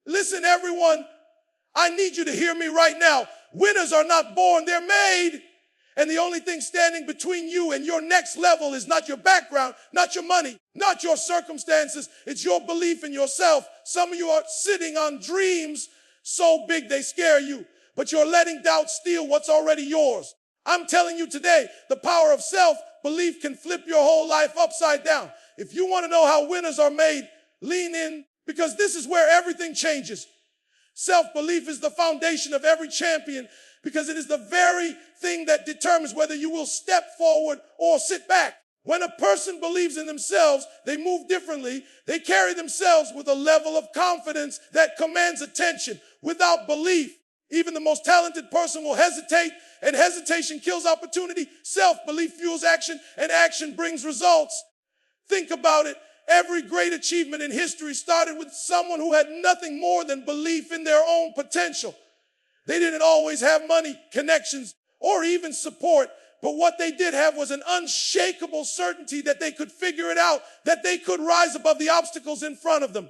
Listen, everyone, I need you to hear me right now. Winners are not born, they're made. And the only thing standing between you and your next level is not your background, not your money, not your circumstances. It's your belief in yourself. Some of you are sitting on dreams so big they scare you, but you're letting doubt steal what's already yours. I'm telling you today, the power of self-belief can flip your whole life upside down. If you want to know how winners are made, lean in, because this is where everything changes. Self-belief is the foundation of every champion, because it is the very thing that determines whether you will step forward or sit back. When a person believes in themselves, they move differently. They carry themselves with a level of confidence that commands attention. Without belief, even the most talented person will hesitate, and hesitation kills opportunity. Self-belief fuels action, and action brings results. Think about it. Every great achievement in history started with someone who had nothing more than belief in their own potential. They didn't always have money, connections, or even support, but what they did have was an unshakable certainty that they could figure it out, that they could rise above the obstacles in front of them.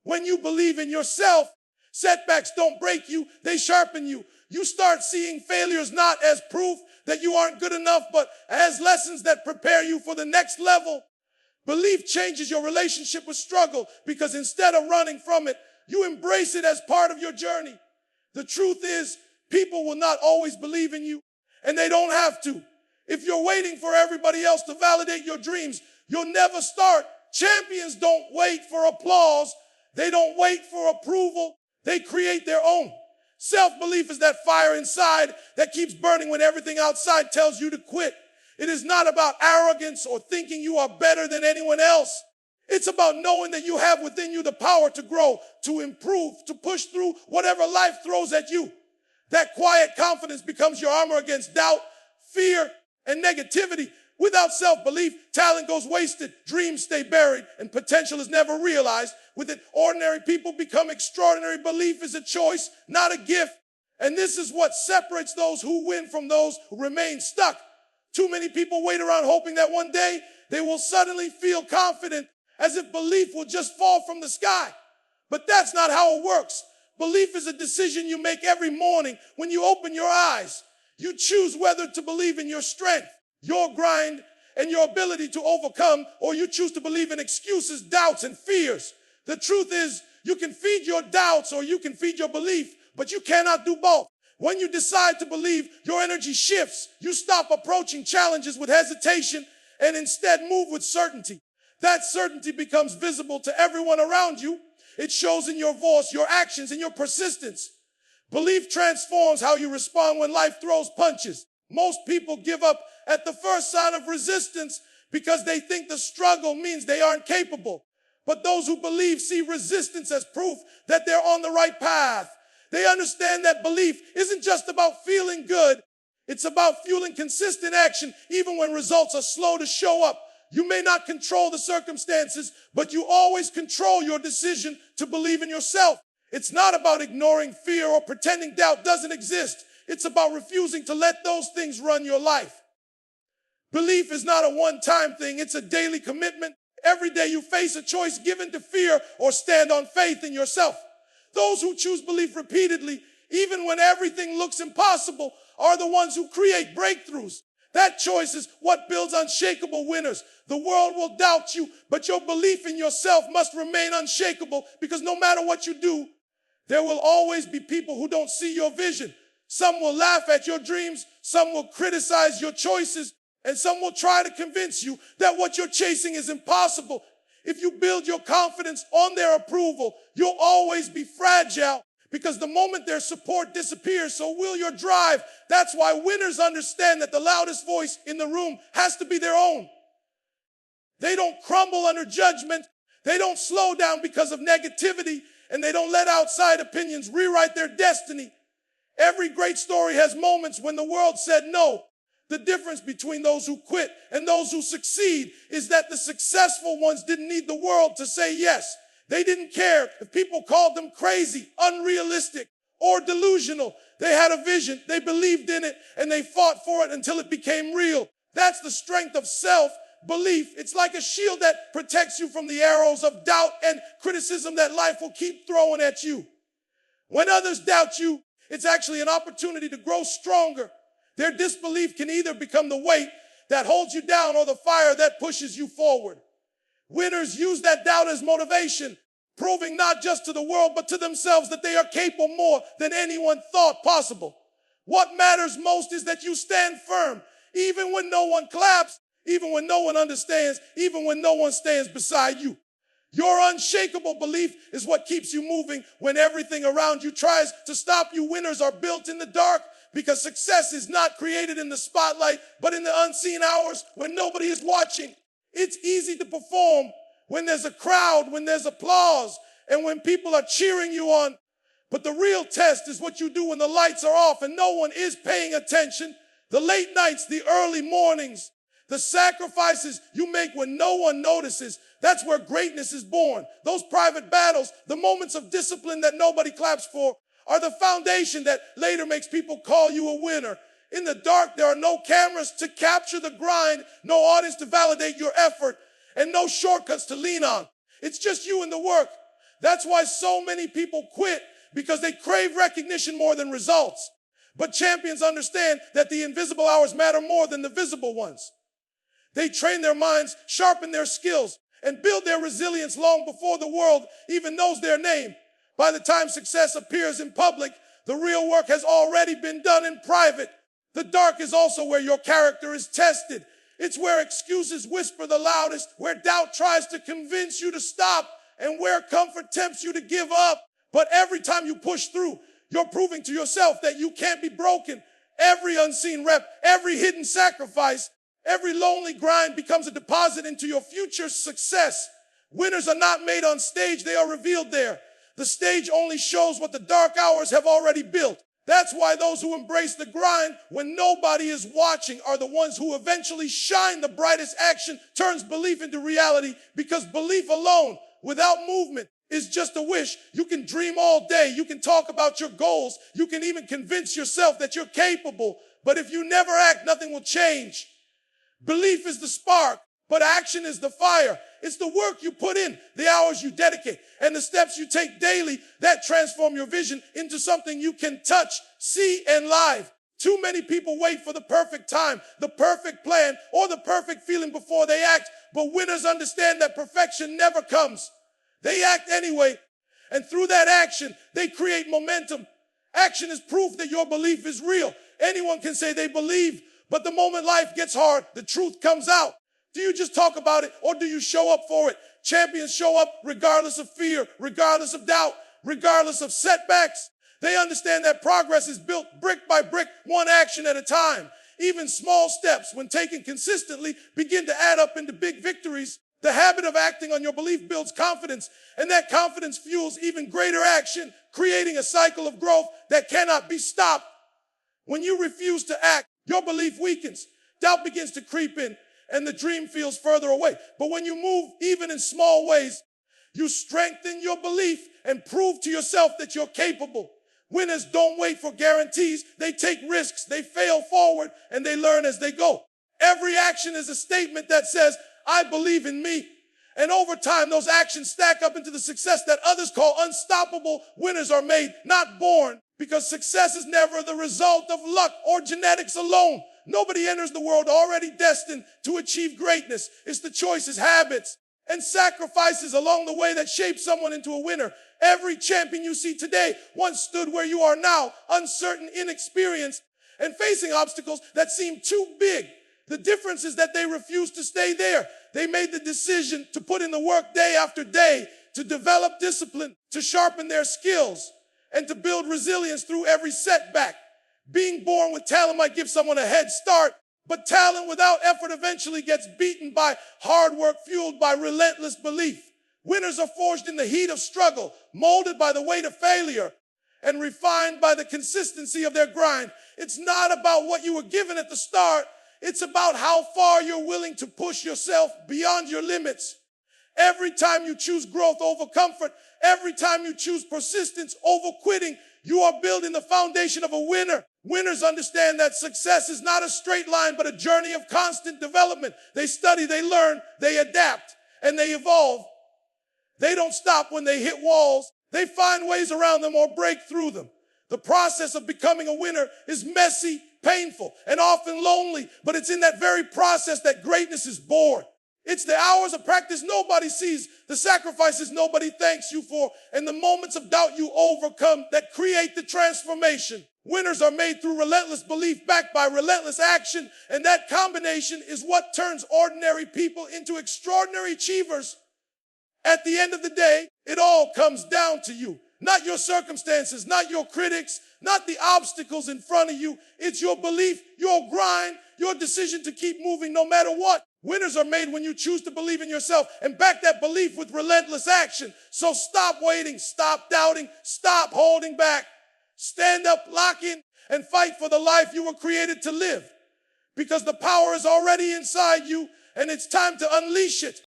When you believe in yourself, setbacks don't break you, they sharpen you. You start seeing failures not as proof that you aren't good enough, but as lessons that prepare you for the next level. Belief changes your relationship with struggle, because instead of running from it, you embrace it as part of your journey. The truth is, people will not always believe in you, and they don't have to. If you're waiting for everybody else to validate your dreams, you'll never start. Champions don't wait for applause. They don't wait for approval. They create their own. Self-belief is that fire inside that keeps burning when everything outside tells you to quit. It is not about arrogance or thinking you are better than anyone else. It's about knowing that you have within you the power to grow, to improve, to push through whatever life throws at you. That quiet confidence becomes your armor against doubt, fear, and negativity. Without self-belief, talent goes wasted, dreams stay buried, and potential is never realized. With it, ordinary people become extraordinary. Belief is a choice, not a gift. And this is what separates those who win from those who remain stuck. Too many people wait around hoping that one day they will suddenly feel confident, as if belief will just fall from the sky. But that's not how it works. Belief is a decision you make every morning when you open your eyes. You choose whether to believe in your strength, your grind, and your ability to overcome, or you choose to believe in excuses, doubts, and fears. The truth is, you can feed your doubts or you can feed your belief, but you cannot do both. When you decide to believe, your energy shifts. You stop approaching challenges with hesitation and instead move with certainty. That certainty becomes visible to everyone around you. It shows in your voice, your actions, and your persistence. Belief transforms how you respond when life throws punches. Most people give up at the first sign of resistance because they think the struggle means they aren't capable. But those who believe see resistance as proof that they're on the right path. They understand that belief isn't just about feeling good. It's about fueling consistent action even when results are slow to show up. You may not control the circumstances, but you always control your decision to believe in yourself. It's not about ignoring fear or pretending doubt doesn't exist. It's about refusing to let those things run your life. Belief is not a one-time thing. It's a daily commitment. Every day you face a choice given to fear or stand on faith in yourself. Those who choose belief repeatedly, even when everything looks impossible, are the ones who create breakthroughs. That choice is what builds unshakable winners. The world will doubt you, but your belief in yourself must remain unshakable, because no matter what you do, there will always be people who don't see your vision. Some will laugh at your dreams, some will criticize your choices, and some will try to convince you that what you're chasing is impossible. If you build your confidence on their approval, you'll always be fragile, because the moment their support disappears, so will your drive. That's why winners understand that the loudest voice in the room has to be their own. They don't crumble under judgment. They don't slow down because of negativity, and they don't let outside opinions rewrite their destiny. Every great story has moments when the world said no. The difference between those who quit and those who succeed is that the successful ones didn't need the world to say yes. They didn't care if people called them crazy, unrealistic, or delusional. They had a vision, they believed in it, and they fought for it until it became real. That's the strength of self belief. It's like a shield that protects you from the arrows of doubt and criticism that life will keep throwing at you. When others doubt you, it's actually an opportunity to grow stronger. Their disbelief can either become the weight that holds you down or the fire that pushes you forward. Winners use that doubt as motivation, proving not just to the world but to themselves that they are capable more than anyone thought possible. What matters most is that you stand firm, even when no one claps, even when no one understands, even when no one stands beside you. Your unshakable belief is what keeps you moving when everything around you tries to stop you. Winners are built in the dark because success is not created in the spotlight, but in the unseen hours when nobody is watching. It's easy to perform when there's a crowd, when there's applause, and when people are cheering you on. But the real test is what you do when the lights are off and no one is paying attention. The late nights, the early mornings, the sacrifices you make when no one notices. That's where greatness is born. Those private battles, the moments of discipline that nobody claps for, are the foundation that later makes people call you a winner. In the dark, there are no cameras to capture the grind, no audience to validate your effort, and no shortcuts to lean on. It's just you and the work. That's why so many people quit, because they crave recognition more than results. But champions understand that the invisible hours matter more than the visible ones. They train their minds, sharpen their skills, and build their resilience long before the world even knows their name. By the time success appears in public, the real work has already been done in private. The dark is also where your character is tested. It's where excuses whisper the loudest, where doubt tries to convince you to stop, and where comfort tempts you to give up. But every time you push through, you're proving to yourself that you can't be broken. Every unseen rep, every hidden sacrifice, every lonely grind becomes a deposit into your future success. Winners are not made on stage, they are revealed there. The stage only shows what the dark hours have already built. That's why those who embrace the grind when nobody is watching are the ones who eventually shine the brightest. Action turns belief into reality, because belief alone, without movement, is just a wish. You can dream all day. You can talk about your goals. You can even convince yourself that you're capable. But if you never act, nothing will change. Belief is the spark, but action is the fire. It's the work you put in, the hours you dedicate, and the steps you take daily that transform your vision into something you can touch, see, and live. Too many people wait for the perfect time, the perfect plan, or the perfect feeling before they act. But winners understand that perfection never comes. They act anyway, and through that action, they create momentum. Action is proof that your belief is real. Anyone can say they believe, but the moment life gets hard, the truth comes out. Do you just talk about it, or do you show up for it? Champions show up regardless of fear, regardless of doubt, regardless of setbacks. They understand that progress is built brick by brick, one action at a time. Even small steps, when taken consistently, begin to add up into big victories. The habit of acting on your belief builds confidence, and that confidence fuels even greater action, creating a cycle of growth that cannot be stopped. When you refuse to act, your belief weakens. Doubt begins to creep in, and the dream feels further away. But when you move, even in small ways, you strengthen your belief and prove to yourself that you're capable. Winners don't wait for guarantees. They take risks, they fail forward, and they learn as they go. Every action is a statement that says, I believe in me. And over time, those actions stack up into the success that others call unstoppable. Winners are made, not born, because success is never the result of luck or genetics alone. Nobody enters the world already destined to achieve greatness. It's the choices, habits, and sacrifices along the way that shape someone into a winner. Every champion you see today once stood where you are now, uncertain, inexperienced, and facing obstacles that seem too big. The difference is that they refused to stay there. They made the decision to put in the work day after day, to develop discipline, to sharpen their skills, and to build resilience through every setback. Being born with talent might give someone a head start, but talent without effort eventually gets beaten by hard work fueled by relentless belief. Winners are forged in the heat of struggle, molded by the weight of failure, and refined by the consistency of their grind. It's not about what you were given at the start. It's about how far you're willing to push yourself beyond your limits. Every time you choose growth over comfort, every time you choose persistence over quitting, you are building the foundation of a winner. Winners understand that success is not a straight line, but a journey of constant development. They study, they learn, they adapt, and they evolve. They don't stop when they hit walls. They find ways around them or break through them. The process of becoming a winner is messy, painful, and often lonely, but it's in that very process that greatness is born. It's the hours of practice nobody sees, the sacrifices nobody thanks you for, and the moments of doubt you overcome that create the transformation. Winners are made through relentless belief backed by relentless action, and that combination is what turns ordinary people into extraordinary achievers. At the end of the day, it all comes down to you. Not your circumstances, not your critics, not the obstacles in front of you. It's your belief, your grind, your decision to keep moving no matter what. Winners are made when you choose to believe in yourself and back that belief with relentless action. So stop waiting, stop doubting, stop holding back. Stand up, lock in, and fight for the life you were created to live. Because the power is already inside you and it's time to unleash it.